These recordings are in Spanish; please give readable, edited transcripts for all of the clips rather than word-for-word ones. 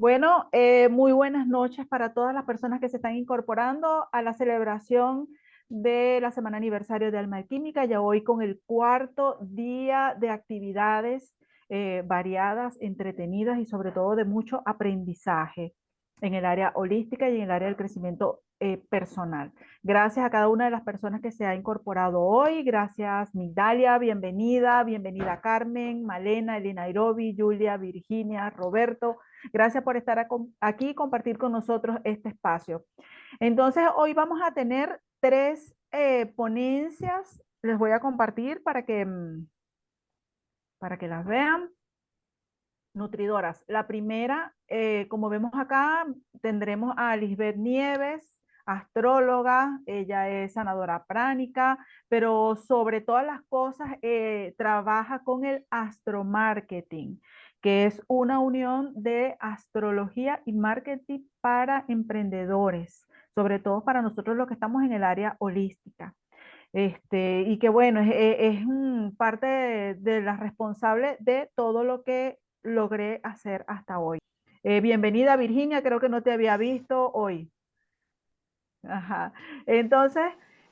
Bueno, muy buenas noches para todas las personas que se están incorporando a la celebración de la semana aniversario de Alma Química. Ya hoy con el cuarto día de actividades variadas, entretenidas y sobre todo de mucho aprendizaje en el área holística y en el área del crecimiento personal. Gracias a cada una de las personas que se ha incorporado hoy. Gracias, Migdalia, bienvenida. Bienvenida Carmen, Malena, Elena Nairobi, Julia, Virginia, Roberto. Gracias por estar aquí y compartir con nosotros este espacio. Entonces, hoy vamos a tener tres ponencias. Les voy a compartir para que las vean. Nutridoras. La primera, como vemos acá, tendremos a Lisbeth Nieves, astróloga. Ella es sanadora pránica, pero sobre todas las cosas trabaja con el astromarketing, que es una unión de astrología y marketing para emprendedores, sobre todo para nosotros los que estamos en el área holística. Y que bueno, parte de las responsables de todo lo que logré hacer hasta hoy. Bienvenida Virginia, creo que no te había visto hoy. Ajá. Entonces,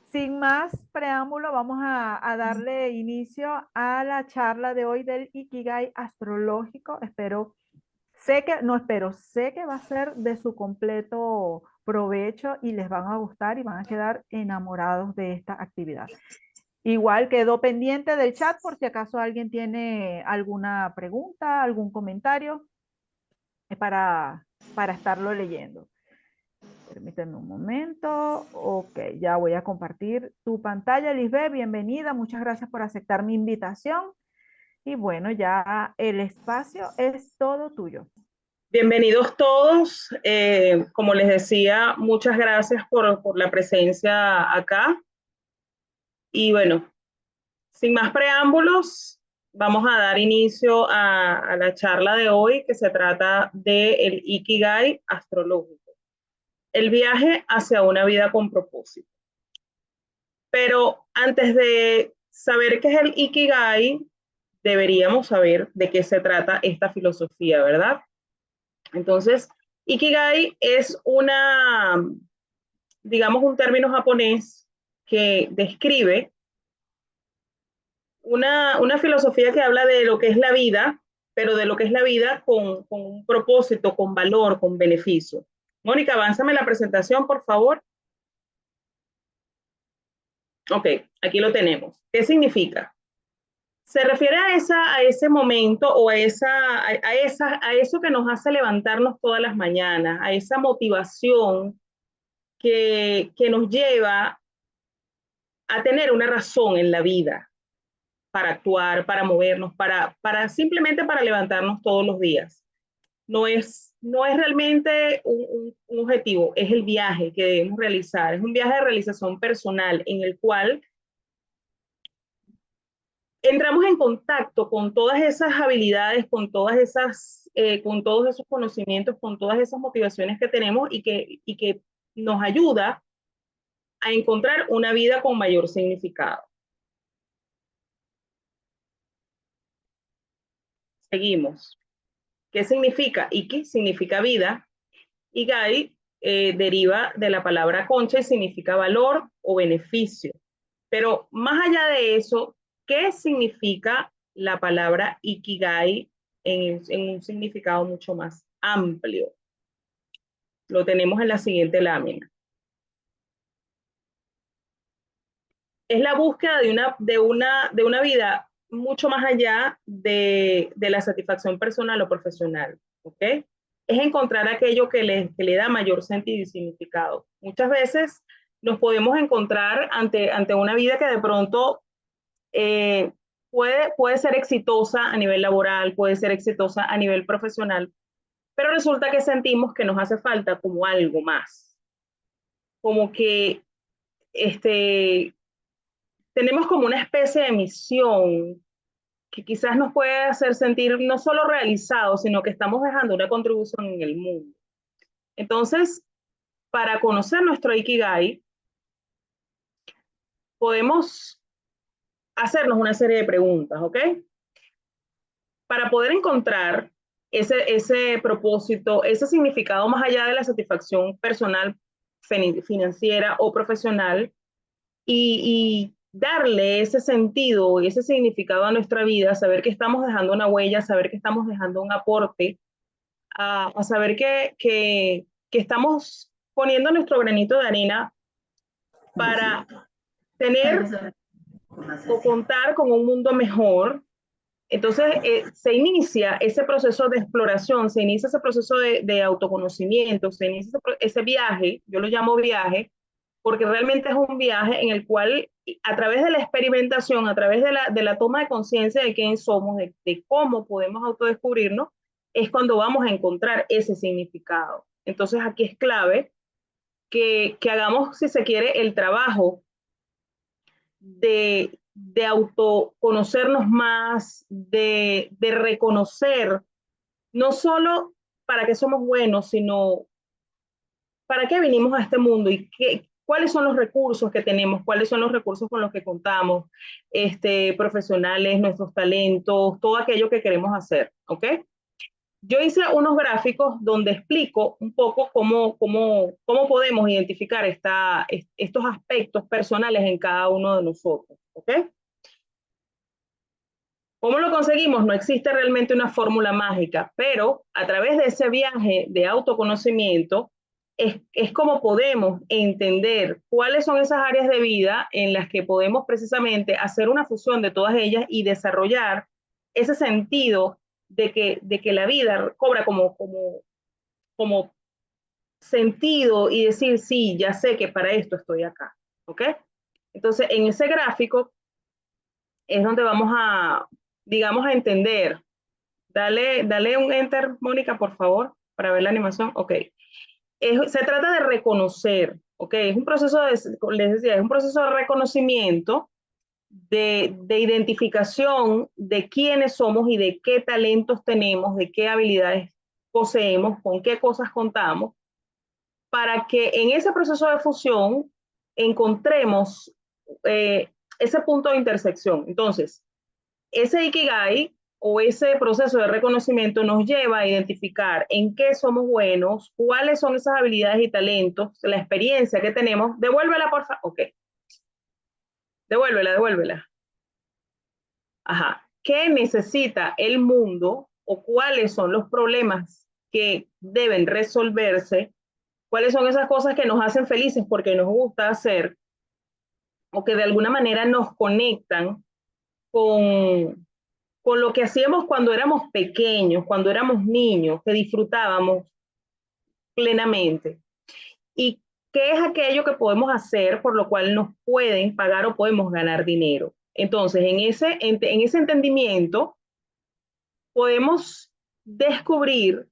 sin más preámbulo, vamos a darle inicio a la charla de hoy del Ikigai astrológico. Sé que va a ser de su completo provecho y les van a gustar y van a quedar enamorados de esta actividad. Igual quedó pendiente del chat por si acaso alguien tiene alguna pregunta, algún comentario para estarlo leyendo. Permítanme un momento. Ok, ya voy a compartir tu pantalla, Lisbeth. Bienvenida. Muchas gracias por aceptar mi invitación. Y bueno, ya el espacio es todo tuyo. Bienvenidos todos. Como les decía, muchas gracias por la presencia acá. Y bueno, sin más preámbulos, vamos a dar inicio a la charla de hoy que se trata del Ikigai astrológico, el viaje hacia una vida con propósito. Pero antes de saber qué es el Ikigai, deberíamos saber de qué se trata esta filosofía, ¿verdad? Entonces, Ikigai es digamos, un término japonés que describe una filosofía que habla de lo que es la vida, pero de lo que es la vida con un propósito, con valor, con beneficio. Mónica, avánzame la presentación, por favor. Ok, aquí lo tenemos. ¿Qué significa? Se refiere a ese momento o a eso que nos hace levantarnos todas las mañanas, a esa motivación que nos lleva a tener una razón en la vida para actuar, para movernos, simplemente para levantarnos todos los días. No es realmente un objetivo, es el viaje que debemos realizar. Es un viaje de realización personal en el cual entramos en contacto con todas esas habilidades, con todos esos conocimientos, con todas esas motivaciones que tenemos y que nos ayuda a encontrar una vida con mayor significado. Seguimos. ¿Qué significa? Iki significa vida y Gai deriva de la palabra concha y significa valor o beneficio. Pero más allá de eso, ¿qué significa la palabra Ikigai en un significado mucho más amplio? Lo tenemos en la siguiente lámina. Es la búsqueda de una vida mucho más allá de la satisfacción personal o profesional, ¿ok? Es encontrar aquello que le da mayor sentido y significado. Muchas veces nos podemos encontrar ante una vida que de pronto eh, puede ser exitosa a nivel laboral, puede ser exitosa a nivel profesional, pero resulta que sentimos que nos hace falta como algo más, como que este, tenemos como una especie de misión que quizás nos puede hacer sentir no solo realizados, sino que estamos dejando una contribución en el mundo. Entonces, para conocer nuestro Ikigai, podemos hacernos una serie de preguntas, ¿ok? Para poder encontrar ese propósito, ese significado más allá de la satisfacción personal, financiera o profesional, y darle ese sentido y ese significado a nuestra vida, saber que estamos dejando una huella, saber que estamos dejando un aporte, a saber que estamos poniendo nuestro granito de arena para tener o contar con un mundo mejor. Entonces, se inicia ese proceso de exploración, se inicia ese proceso de autoconocimiento, se inicia ese viaje, yo lo llamo viaje, porque realmente es un viaje en el cual, a través de la experimentación, a través de la toma de conciencia de quién somos, de cómo podemos autodescubrirnos, es cuando vamos a encontrar ese significado. Entonces, aquí es clave que hagamos, si se quiere, el trabajo de autoconocernos más, de reconocer no solo para qué somos buenos, sino para qué vinimos a este mundo y cuáles son los recursos que tenemos, cuáles son los recursos con los que contamos, profesionales, nuestros talentos, todo aquello que queremos hacer, ¿ok? Yo hice unos gráficos donde explico un poco cómo podemos identificar estos aspectos personales en cada uno de nosotros, ¿ok? ¿Cómo lo conseguimos? No existe realmente una fórmula mágica, pero a través de ese viaje de autoconocimiento es como podemos entender cuáles son esas áreas de vida en las que podemos precisamente hacer una fusión de todas ellas y desarrollar ese sentido de que la vida cobra como sentido y decir, sí, ya sé que para esto estoy acá, ¿ok? Entonces, en ese gráfico es donde vamos a, digamos, a entender. Dale un enter, Mónica, por favor, para ver la animación. Ok. Se trata de reconocer, ok. Es un proceso les decía, es un proceso de reconocimiento, de identificación de quiénes somos y de qué talentos tenemos, de qué habilidades poseemos, con qué cosas contamos, para que en ese proceso de fusión encontremos ese punto de intersección. Entonces, ese Ikigai o ese proceso de reconocimiento nos lleva a identificar en qué somos buenos, cuáles son esas habilidades y talentos, la experiencia que tenemos. Devuélvela, por favor. Ok. Devuélvela. Ajá. ¿Qué necesita el mundo o cuáles son los problemas que deben resolverse? ¿Cuáles son esas cosas que nos hacen felices porque nos gusta hacer o que de alguna manera nos conectan con, con lo que hacíamos cuando éramos pequeños, cuando éramos niños, que disfrutábamos plenamente? ¿Y qué es aquello que podemos hacer por lo cual nos pueden pagar o podemos ganar dinero? Entonces, en ese entendimiento, podemos descubrir,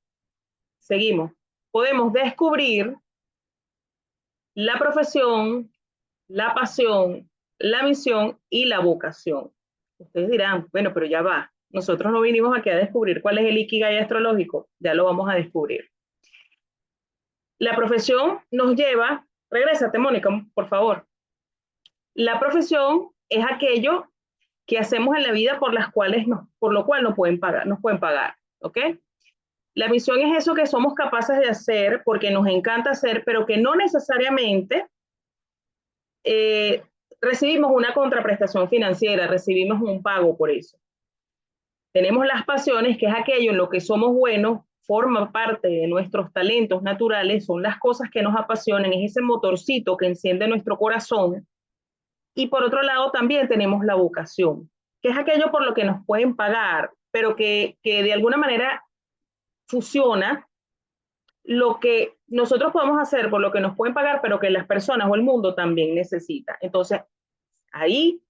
seguimos, podemos descubrir la profesión, la pasión, la misión y la vocación. Ustedes dirán, bueno, pero ya va. Nosotros no vinimos aquí a descubrir cuál es el Ikigai astrológico, ya lo vamos a descubrir. La profesión nos lleva, regrésate, Mónica, por favor. La profesión es aquello que hacemos en la vida por lo cual nos pueden pagar, ¿ok? La misión es eso que somos capaces de hacer porque nos encanta hacer, pero que no necesariamente eh, recibimos una contraprestación financiera, recibimos un pago por eso. Tenemos las pasiones, que es aquello en lo que somos buenos, forma parte de nuestros talentos naturales, son las cosas que nos apasionan, es ese motorcito que enciende nuestro corazón. Y por otro lado también tenemos la vocación, que es aquello por lo que nos pueden pagar, pero que de alguna manera fusiona lo que nosotros podemos hacer por lo que nos pueden pagar, pero que las personas o el mundo también necesita. Entonces, ahí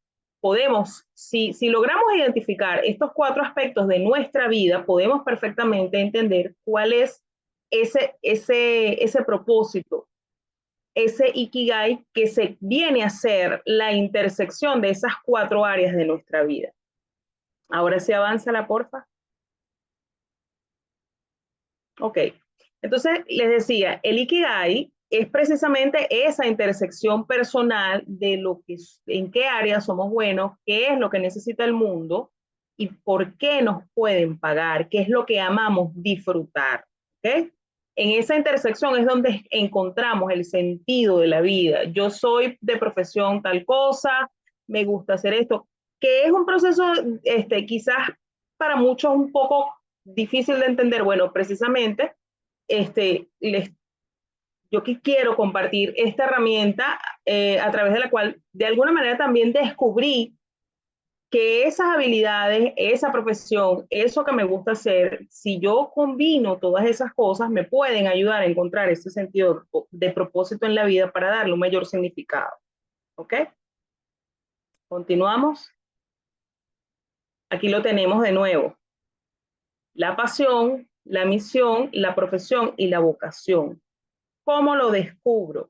podemos, si logramos identificar estos 4 aspectos de nuestra vida, podemos perfectamente entender cuál es ese propósito, ese Ikigai que se viene a ser la intersección de esas 4 áreas de nuestra vida. Ahora sí avanza la porfa. Ok. Entonces, les decía, el Ikigai es precisamente esa intersección personal de en qué área somos buenos, qué es lo que necesita el mundo y por qué nos pueden pagar, qué es lo que amamos disfrutar. ¿Okay? En esa intersección es donde encontramos el sentido de la vida. Yo soy de profesión tal cosa, me gusta hacer esto, que es un proceso quizás para muchos un poco difícil de entender. Bueno, precisamente yo quiero compartir esta herramienta a través de la cual de alguna manera también descubrí que esas habilidades, esa profesión, eso que me gusta hacer, si yo combino todas esas cosas, me pueden ayudar a encontrar ese sentido de propósito en la vida para darle un mayor significado. ¿Ok? Continuamos. Aquí lo tenemos de nuevo. La pasión, la misión, la profesión y la vocación. ¿Cómo lo descubro?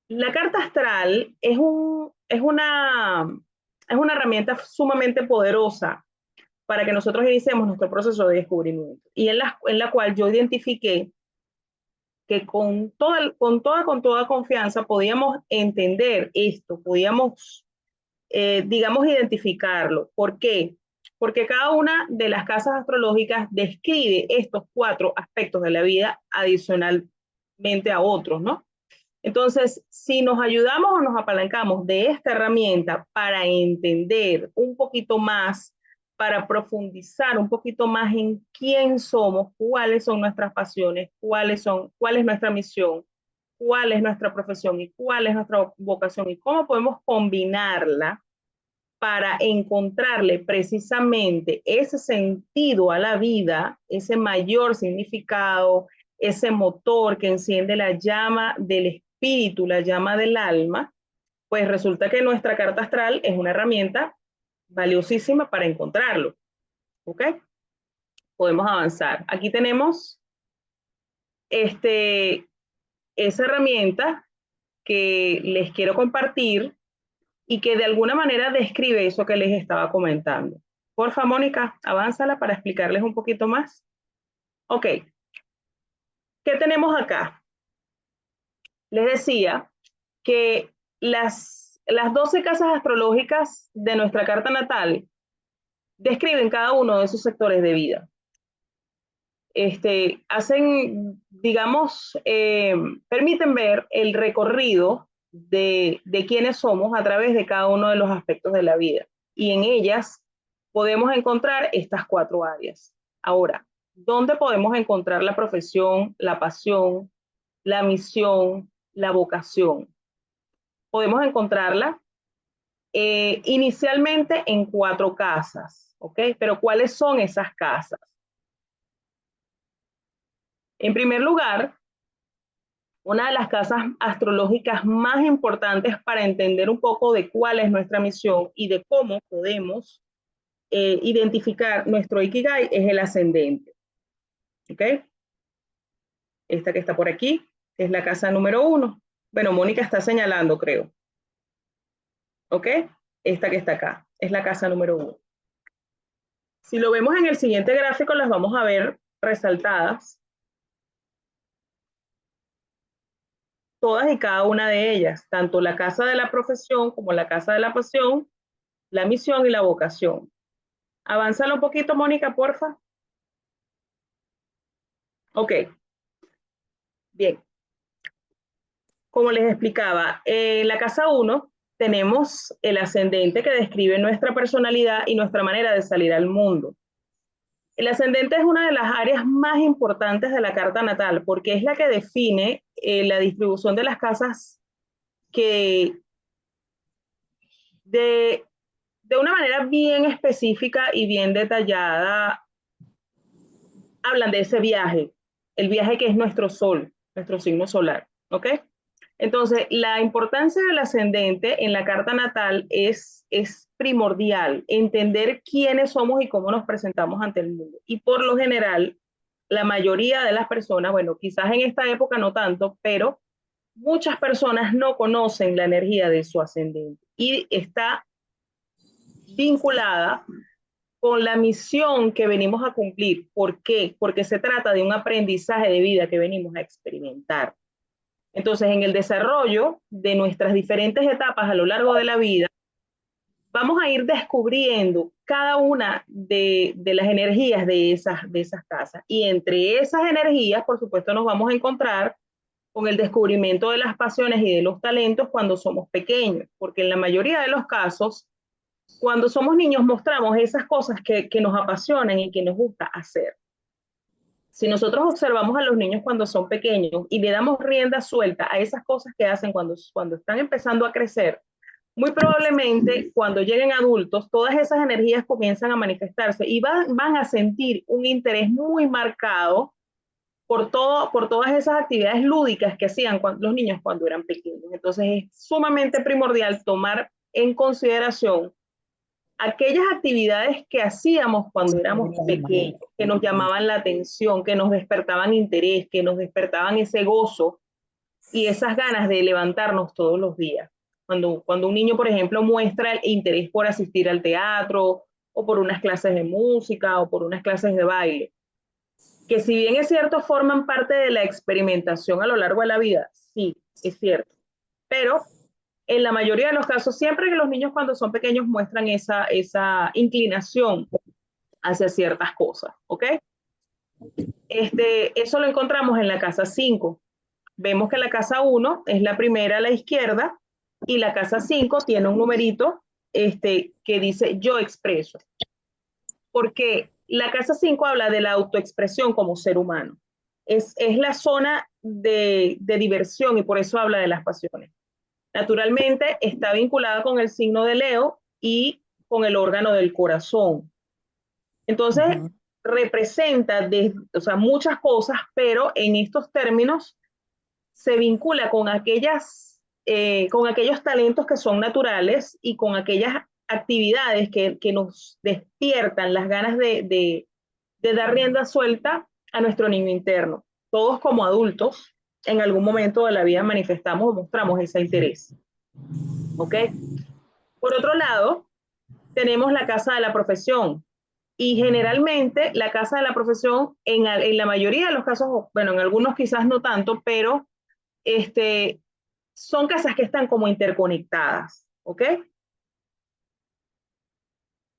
La carta astral es una herramienta sumamente poderosa para que nosotros iniciemos nuestro proceso de descubrimiento y en la cual yo identifiqué que con toda confianza podíamos entender esto, podíamos, digamos, identificarlo. ¿Por qué? Porque cada una de las casas astrológicas describe estos 4 aspectos de la vida adicionalmente a otros, ¿no? Entonces, si nos ayudamos o nos apalancamos de esta herramienta para entender un poquito más, para profundizar un poquito más en quién somos, cuáles son nuestras pasiones, cuál es nuestra misión, cuál es nuestra profesión y cuál es nuestra vocación y cómo podemos combinarla para encontrarle precisamente ese sentido a la vida, ese mayor significado, ese motor que enciende la llama del espíritu, la llama del alma, pues resulta que nuestra carta astral es una herramienta valiosísima para encontrarlo. ¿Ok? Podemos avanzar. Aquí tenemos esa herramienta que les quiero compartir y que de alguna manera describe eso que les estaba comentando. Porfa, Mónica, avánzala para explicarles un poquito más. Ok, ¿qué tenemos acá? Les decía que las 12 casas astrológicas de nuestra carta natal describen cada uno de esos sectores de vida. Hacen, digamos, permiten ver el recorrido de quiénes somos a través de cada uno de los aspectos de la vida. Y en ellas podemos encontrar estas 4 áreas. Ahora, ¿dónde podemos encontrar la profesión, la pasión, la misión, la vocación? Podemos encontrarla inicialmente en 4 casas, ¿ok? Pero ¿cuáles son esas casas? En primer lugar, una de las casas astrológicas más importantes para entender un poco de cuál es nuestra misión y de cómo podemos identificar nuestro Ikigai es el ascendente. ¿Ok? Esta que está por aquí es la casa número 1. Bueno, Mónica está señalando, creo. ¿Ok? Esta que está acá es la casa número 1. Si lo vemos en el siguiente gráfico, las vamos a ver resaltadas. Todas y cada una de ellas, tanto la casa de la profesión como la casa de la pasión, la misión y la vocación. Avánzalo un poquito, Mónica, porfa. Ok. Bien. Como les explicaba, en la casa 1 tenemos el ascendente que describe nuestra personalidad y nuestra manera de salir al mundo. El ascendente es una de las áreas más importantes de la carta natal porque es la que define la distribución de las casas que de una manera bien específica y bien detallada hablan de ese viaje, el viaje que es nuestro sol, nuestro signo solar, ¿ok? Entonces, la importancia del ascendente en la carta natal es primordial, entender quiénes somos y cómo nos presentamos ante el mundo. Y por lo general, la mayoría de las personas, bueno, quizás en esta época no tanto, pero muchas personas no conocen la energía de su ascendente y está vinculada con la misión que venimos a cumplir. ¿Por qué? Porque se trata de un aprendizaje de vida que venimos a experimentar. Entonces, en el desarrollo de nuestras diferentes etapas a lo largo de la vida, vamos a ir descubriendo cada una de las energías de esas casas. Y entre esas energías, por supuesto, nos vamos a encontrar con el descubrimiento de las pasiones y de los talentos cuando somos pequeños, porque en la mayoría de los casos, cuando somos niños mostramos esas cosas que nos apasionan y que nos gusta hacer. Si nosotros observamos a los niños cuando son pequeños y le damos rienda suelta a esas cosas que hacen cuando están empezando a crecer, muy probablemente cuando lleguen adultos, todas esas energías comienzan a manifestarse y van a sentir un interés muy marcado por todas esas actividades lúdicas que hacían los niños cuando eran pequeños. Entonces es sumamente primordial tomar en consideración aquellas actividades que hacíamos cuando éramos pequeños, que nos llamaban la atención, que nos despertaban interés, que nos despertaban ese gozo y esas ganas de levantarnos todos los días. Cuando un niño, por ejemplo, muestra el interés por asistir al teatro o por unas clases de música o por unas clases de baile, que si bien es cierto, forman parte de la experimentación a lo largo de la vida, sí, es cierto, pero en la mayoría de los casos, siempre que los niños cuando son pequeños muestran esa inclinación hacia ciertas cosas, ¿ok? Eso lo encontramos en la casa 5. Vemos que la casa 1 es la primera a la izquierda y la casa 5 tiene un numerito que dice yo expreso. Porque la casa 5 habla de la autoexpresión como ser humano. Es la zona de diversión y por eso habla de las pasiones. Naturalmente está vinculada con el signo de Leo y con el órgano del corazón. Entonces, representa o sea, muchas cosas, pero en estos términos se vincula con aquellos talentos que son naturales y con aquellas actividades que nos despiertan las ganas de dar rienda suelta a nuestro niño interno. Todos como adultos, en algún momento de la vida manifestamos o mostramos ese interés. ¿Ok? Por otro lado, tenemos la casa de la profesión. Y generalmente la casa de la profesión, en la mayoría de los casos, bueno, en algunos quizás no tanto, pero son casas que están como interconectadas, ¿ok?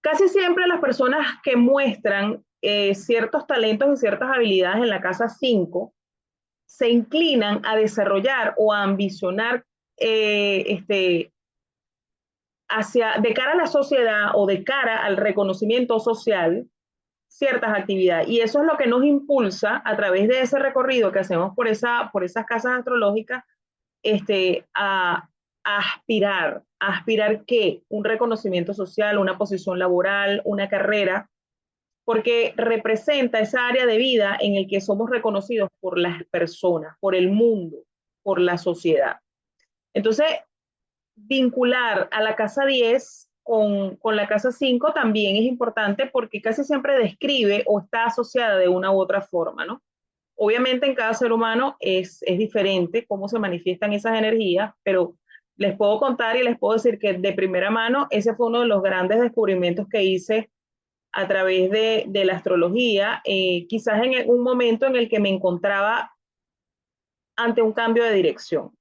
Casi siempre las personas que muestran ciertos talentos y ciertas habilidades en la casa 5 se inclinan a desarrollar o a ambicionar de cara a la sociedad o de cara al reconocimiento social ciertas actividades. Y eso es lo que nos impulsa a través de ese recorrido que hacemos por esas casas astrológicas a aspirar ¿qué? Un reconocimiento social, una posición laboral, una carrera, porque representa esa área de vida en el que somos reconocidos por las personas, por el mundo, por la sociedad. Entonces, vincular a la casa 10 con la casa 5 también es importante porque casi siempre describe o está asociada de una u otra forma, ¿no? Obviamente en cada ser humano es diferente cómo se manifiestan esas energías, pero les puedo contar y les puedo decir que de primera mano ese fue uno de los grandes descubrimientos que hice a través de la astrología, quizás en un momento en el que me encontraba ante un cambio de dirección.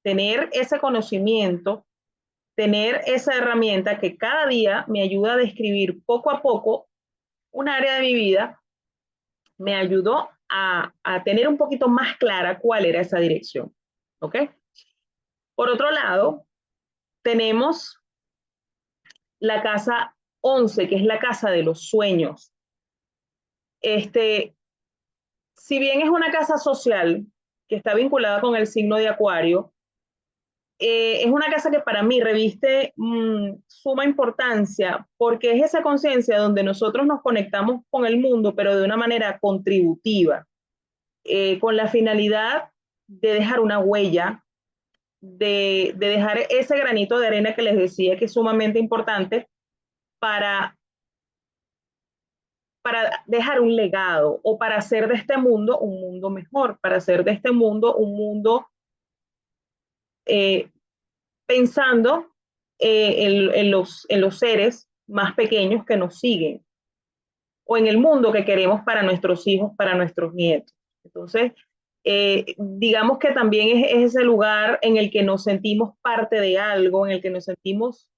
Tener ese conocimiento, tener esa herramienta que cada día me ayuda a describir poco a poco un área de mi vida, me ayudó a tener un poquito más clara cuál era esa dirección. ¿Ok? Por otro lado, tenemos la casa 11, que es la casa de los sueños. Si bien es una casa social que está vinculada con el signo de Acuario, es una casa que para mí reviste suma importancia porque es esa conciencia donde nosotros nos conectamos con el mundo, pero de una manera contributiva, con la finalidad de dejar una huella, de dejar ese granito de arena que les decía que es sumamente importante para, para dejar un legado o para hacer de este mundo un mundo mejor, para hacer de este mundo un mundo eh, pensando en los seres más pequeños que nos siguen o en el mundo que queremos para nuestros hijos, para nuestros nietos. Entonces, digamos que también es ese lugar en el que nos sentimos parte de algo, en el que nos sentimos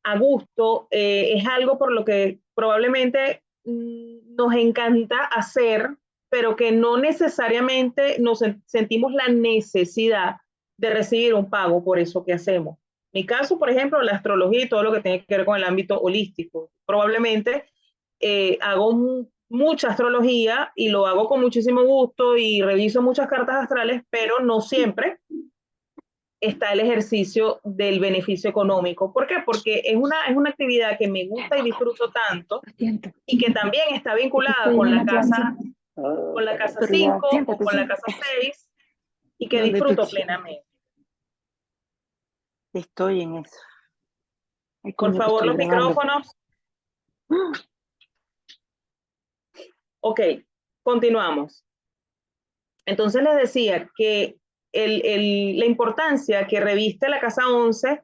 a gusto, es algo por lo que probablemente nos encanta hacer, pero que no necesariamente nos sentimos la necesidad de recibir un pago por eso que hacemos. Mi caso, por ejemplo, la astrología y todo lo que tiene que ver con el ámbito holístico. Probablemente hago mucha astrología y lo hago con muchísimo gusto y reviso muchas cartas astrales, pero no siempre está el ejercicio del beneficio económico. ¿Por qué? Porque es una actividad que me gusta y disfruto tanto y que también está vinculada con la casa 5 o con la casa 6 y que disfruto plenamente. Estoy en eso. Ay, Por coño, favor, los micrófonos. Ok, continuamos. Entonces les decía que la importancia que reviste la casa 11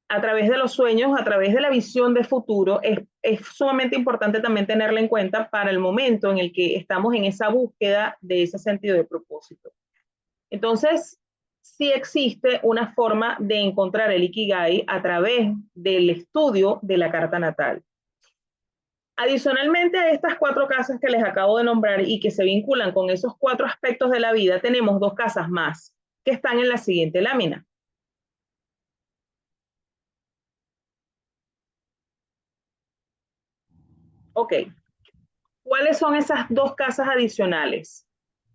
a través de los sueños, a través de la visión de futuro, es sumamente importante también tenerla en cuenta para el momento en el que estamos en esa búsqueda de ese sentido de propósito. Entonces, sí existe una forma de encontrar el Ikigai a través del estudio de la carta natal. Adicionalmente a estas 4 casas que les acabo de nombrar y que se vinculan con esos 4 aspectos de la vida, tenemos 2 casas más que están en la siguiente lámina. Ok, ¿cuáles son esas 2 casas adicionales?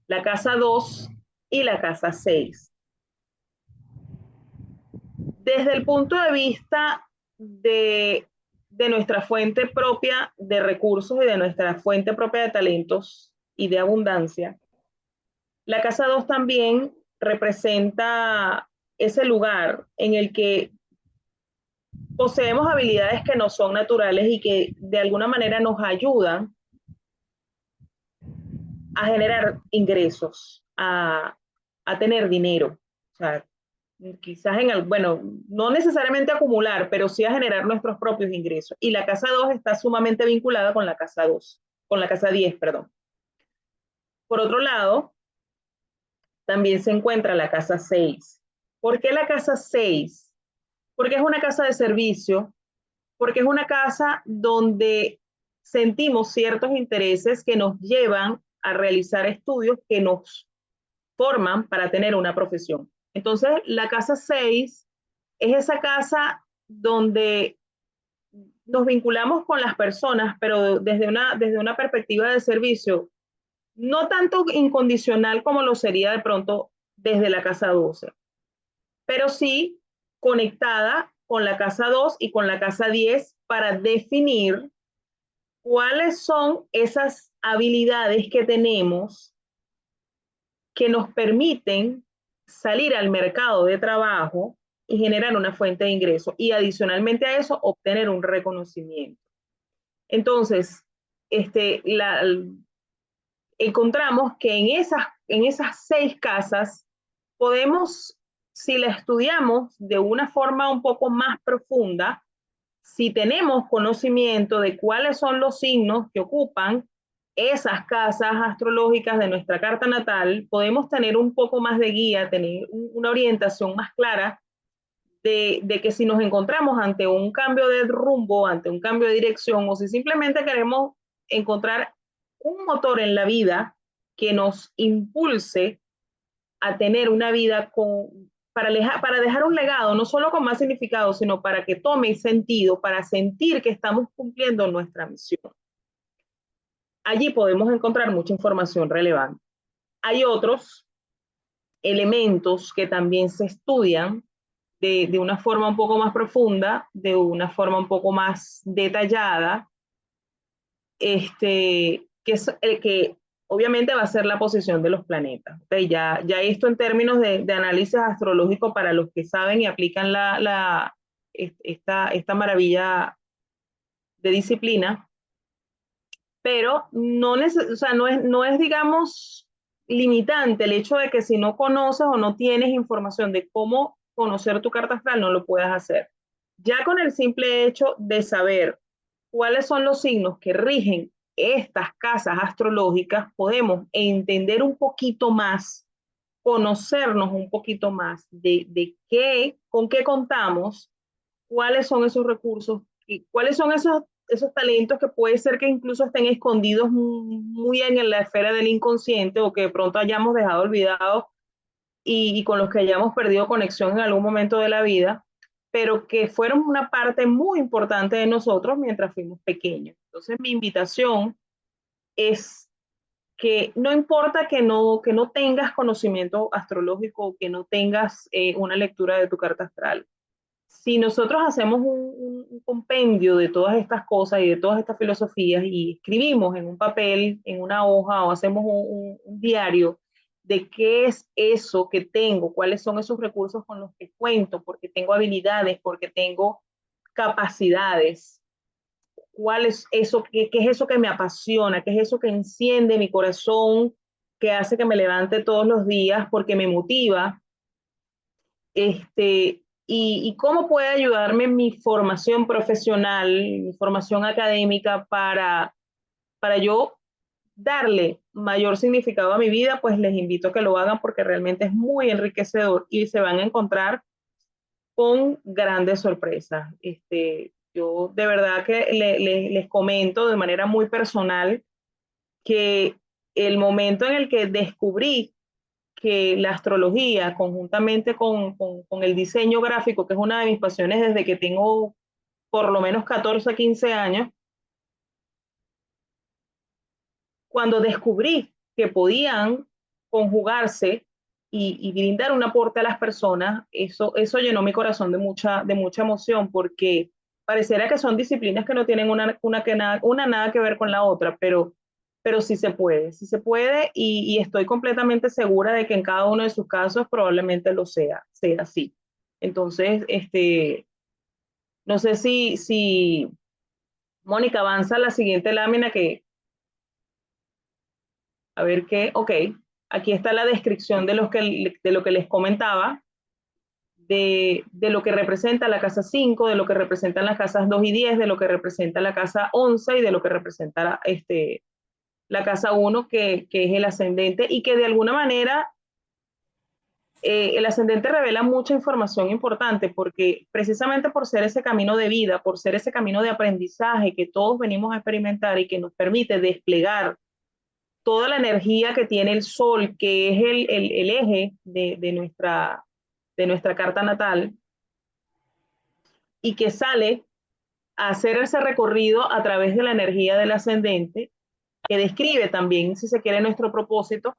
La casa 2 y la casa 6. Desde el punto de vista de nuestra fuente propia de recursos y de nuestra fuente propia de talentos y de abundancia, la casa 2 también representa ese lugar en el que poseemos habilidades que no son naturales y que de alguna manera nos ayudan a generar ingresos, a tener dinero. O sea, quizás bueno, no necesariamente acumular, pero sí a generar nuestros propios ingresos. Y la casa 2 está sumamente vinculada con la casa 2, con la casa 10, perdón. Por otro lado, también se encuentra la casa 6. ¿Por qué la casa 6? Porque es una casa de servicio, porque es una casa donde sentimos ciertos intereses que nos llevan a realizar estudios que nos forman para tener una profesión. Entonces, la casa 6 es esa casa donde nos vinculamos con las personas, pero desde una perspectiva de servicio, no tanto incondicional como lo sería de pronto desde la casa 12, pero sí conectada con la casa 2 y con la casa 10 para definir cuáles son esas habilidades que tenemos que nos permiten salir al mercado de trabajo y generar una fuente de ingreso y adicionalmente a eso obtener un reconocimiento. Entonces, encontramos que en esas 6 casas podemos, si la estudiamos de una forma un poco más profunda, si tenemos conocimiento de cuáles son los signos que ocupan esas casas astrológicas de nuestra carta natal, podemos tener un poco más de guía, tener una orientación más clara de que si nos encontramos ante un cambio de rumbo, ante un cambio de dirección, o si simplemente queremos encontrar un motor en la vida que nos impulse a tener una vida para dejar un legado, no solo con más significado, sino para que tome sentido, para sentir que estamos cumpliendo nuestra misión. Allí podemos encontrar mucha información relevante. Hay otros elementos que también se estudian de una forma un poco más profunda, de una forma un poco más detallada, que es el que obviamente va a ser la posición de los planetas. ¿Okay? Ya esto en términos de análisis astrológico para los que saben y aplican esta maravilla de disciplina, pero o sea, no es, digamos, limitante el hecho de que si no conoces o no tienes información de cómo conocer tu carta astral, no lo puedas hacer. Ya con el simple hecho de saber cuáles son los signos que rigen estas casas astrológicas, podemos entender un poquito más, conocernos un poquito más de con qué contamos cuáles son esos recursos y cuáles son esos talentos que puede ser que incluso estén escondidos muy en la esfera del inconsciente o que de pronto hayamos dejado olvidados y con los que hayamos perdido conexión en algún momento de la vida, pero que fueron una parte muy importante de nosotros mientras fuimos pequeños. Entonces, mi invitación es que no importa que no tengas conocimiento astrológico, que no tengas una lectura de tu carta astral. Si nosotros hacemos un compendio de todas estas cosas y de todas estas filosofías y escribimos en un papel, en una hoja o hacemos un diario de qué es eso que tengo, cuáles son esos recursos con los que cuento, porque tengo habilidades, porque tengo capacidades, cuál es eso, qué es eso que me apasiona, qué es eso que enciende mi corazón, que hace que me levante todos los días porque me motiva, y cómo puede ayudarme mi formación profesional, mi formación académica para yo darle mayor significado a mi vida, pues les invito a que lo hagan porque realmente es muy enriquecedor y se van a encontrar con grandes sorpresas. Yo de verdad que les comento de manera muy personal que el momento en el que descubrí que la astrología, conjuntamente con el diseño gráfico, que es una de mis pasiones desde que tengo por lo menos 14 15 años, cuando descubrí que podían conjugarse y brindar un aporte a las personas, eso llenó mi corazón de mucha emoción, porque pareciera que son disciplinas que no tienen una nada que ver con la otra, pero sí se puede y estoy completamente segura de que en cada uno de sus casos probablemente sea así. Entonces, no sé si Mónica avanza a la siguiente lámina a ver qué, ok, aquí está la descripción de lo que les comentaba, de lo que representa la casa 5, de lo que representan las casas 2 y 10, de lo que representa la casa 11 y de lo que representa la casa 1, que es el ascendente, y que de alguna manera el ascendente revela mucha información importante porque precisamente por ser ese camino de vida, por ser ese camino de aprendizaje que todos venimos a experimentar y que nos permite desplegar toda la energía que tiene el sol, que es el eje de nuestra carta natal, y que sale a hacer ese recorrido a través de la energía del ascendente, que describe también, si se quiere, nuestro propósito,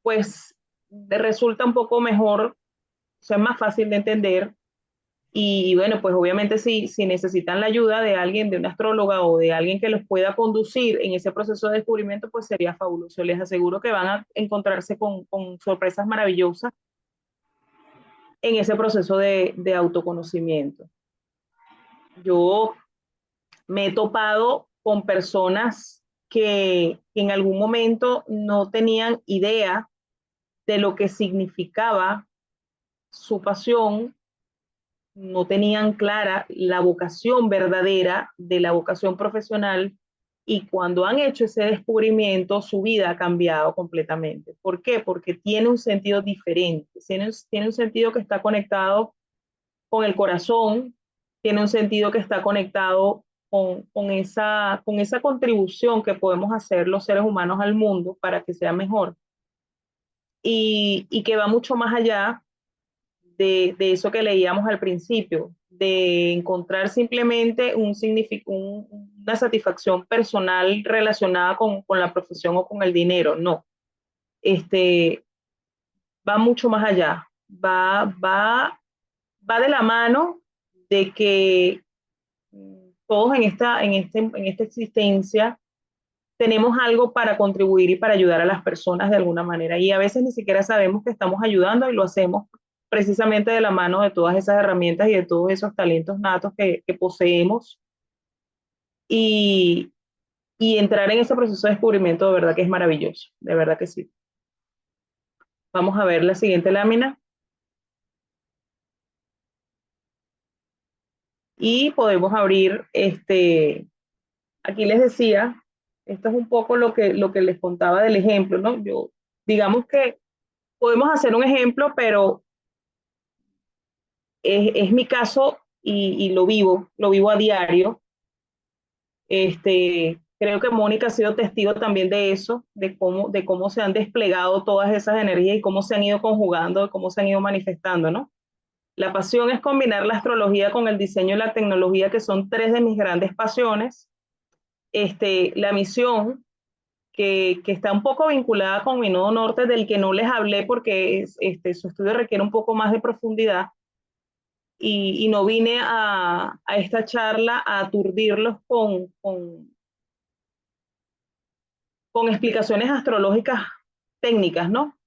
pues resulta un poco mejor, o sea, es más fácil de entender. Y bueno, pues obviamente si necesitan la ayuda de alguien, de una astróloga o de alguien que los pueda conducir en ese proceso de descubrimiento, pues sería fabuloso. Les aseguro que van a encontrarse con sorpresas maravillosas en ese proceso de autoconocimiento. Yo me he topado con personas que en algún momento no tenían idea de lo que significaba su pasión, no tenían clara la vocación verdadera de la vocación profesional, y cuando han hecho ese descubrimiento, su vida ha cambiado completamente. ¿Por qué? Porque tiene un sentido diferente, tiene un sentido que está conectado con el corazón, tiene un sentido que está conectado con esa contribución que podemos hacer los seres humanos al mundo para que sea mejor, y que va mucho más allá de eso que leíamos al principio, de encontrar simplemente una satisfacción personal relacionada con la profesión o con el dinero. No, este, va mucho más allá, va de la mano de que todos en esta existencia tenemos algo para contribuir y para ayudar a las personas de alguna manera. Y a veces ni siquiera sabemos que estamos ayudando y lo hacemos precisamente de la mano de todas esas herramientas y de todos esos talentos natos que poseemos. Y, y entrar en ese proceso de descubrimiento de verdad que es maravilloso, de verdad que sí. Vamos a ver la siguiente lámina. Y podemos abrir, aquí les decía, esto es un poco lo que les contaba del ejemplo, ¿no? Digamos que podemos hacer un ejemplo, pero es mi caso y lo vivo a diario. Creo que Mónica ha sido testigo también de eso, de cómo se han desplegado todas esas energías y cómo se han ido conjugando, cómo se han ido manifestando, ¿no? La pasión es combinar la astrología con el diseño y la tecnología, que son tres de mis grandes pasiones. La misión, que está un poco vinculada con mi nodo norte, del que no les hablé porque su estudio requiere un poco más de profundidad, y no vine a esta charla a aturdirlos con explicaciones astrológicas técnicas, ¿no?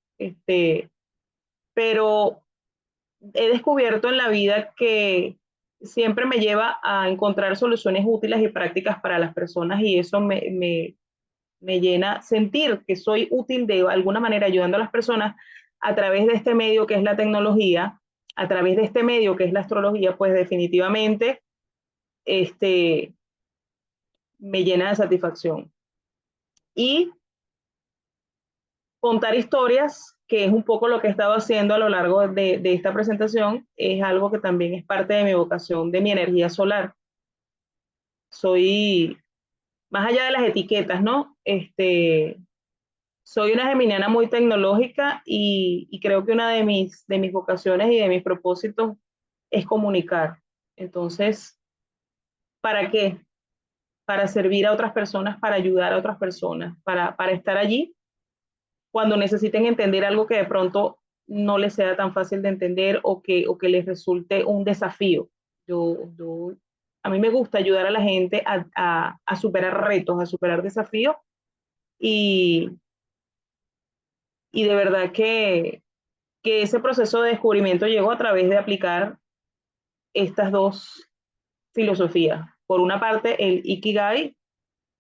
Pero he descubierto en la vida que siempre me lleva a encontrar soluciones útiles y prácticas para las personas, y eso me llena sentir que soy útil de alguna manera ayudando a las personas a través de este medio que es la tecnología, a través de este medio que es la astrología. Pues definitivamente me llena de satisfacción. Y contar historias, que es un poco lo que he estado haciendo a lo largo de esta presentación, es algo que también es parte de mi vocación, de mi energía solar. Soy, más allá de las etiquetas, ¿no? Soy una geminiana muy tecnológica, y creo que una de mis vocaciones y de mis propósitos es comunicar. Entonces, ¿para qué? Para servir a otras personas, para ayudar a otras personas, para estar allí cuando necesiten entender algo que de pronto no les sea tan fácil de entender, o que les resulte un desafío. A mí me gusta ayudar a la gente a superar retos, a superar desafíos, y, y de verdad que ese proceso de descubrimiento llegó a través de aplicar estas dos filosofías. Por una parte, el Ikigai,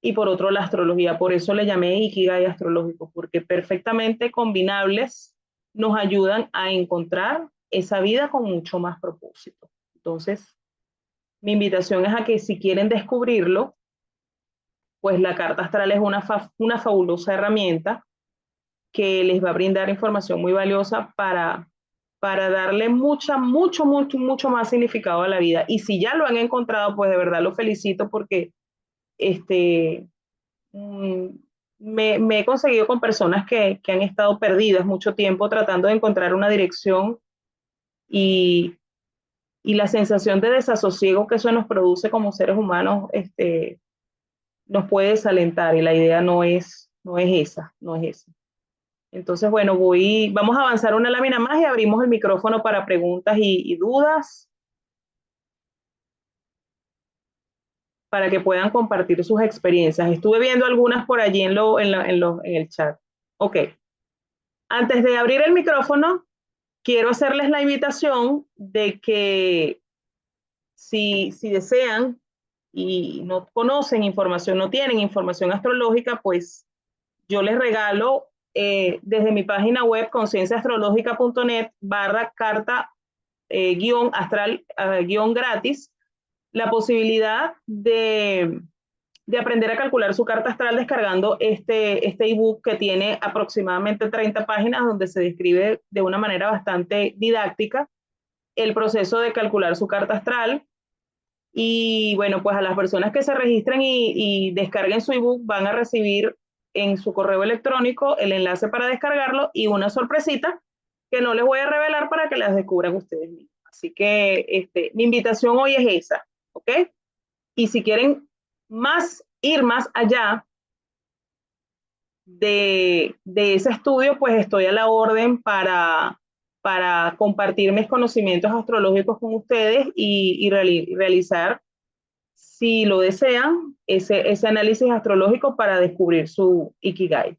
y por otro, la astrología. Por eso le llamé Ikigai astrológico, porque perfectamente combinables nos ayudan a encontrar esa vida con mucho más propósito. Entonces, mi invitación es a que, si quieren descubrirlo, pues la carta astral es una fabulosa herramienta que les va a brindar información muy valiosa para darle mucho más significado a la vida. Y si ya lo han encontrado, pues de verdad los felicito, porque mm, me he conseguido con personas que han estado perdidas mucho tiempo tratando de encontrar una dirección, y, y la sensación de desasosiego que eso nos produce como seres humanos, nos puede desalentar, y la idea no es esa. Entonces, bueno, vamos a avanzar una lámina más y abrimos el micrófono para preguntas y dudas, para que puedan compartir sus experiencias. Estuve viendo algunas por allí en el chat. Ok. Antes de abrir el micrófono, quiero hacerles la invitación de que, si desean y no conocen información, no tienen información astrológica, pues yo les regalo, desde mi página web concienciaastrológica.net/carta guión astral guión gratis, la posibilidad de aprender a calcular su carta astral, descargando este ebook, que tiene aproximadamente 30 páginas, donde se describe de una manera bastante didáctica el proceso de calcular su carta astral. Y bueno, pues a las personas que se registren y descarguen su ebook, van a recibir en su correo electrónico el enlace para descargarlo, y una sorpresita que no les voy a revelar, para que las descubran ustedes mismos. Así que mi invitación hoy es esa, ¿ok? Y si quieren ir más allá de ese estudio, pues estoy a la orden para compartir mis conocimientos astrológicos con ustedes, y realizar, si lo desean, ese análisis astrológico para descubrir su Ikigai.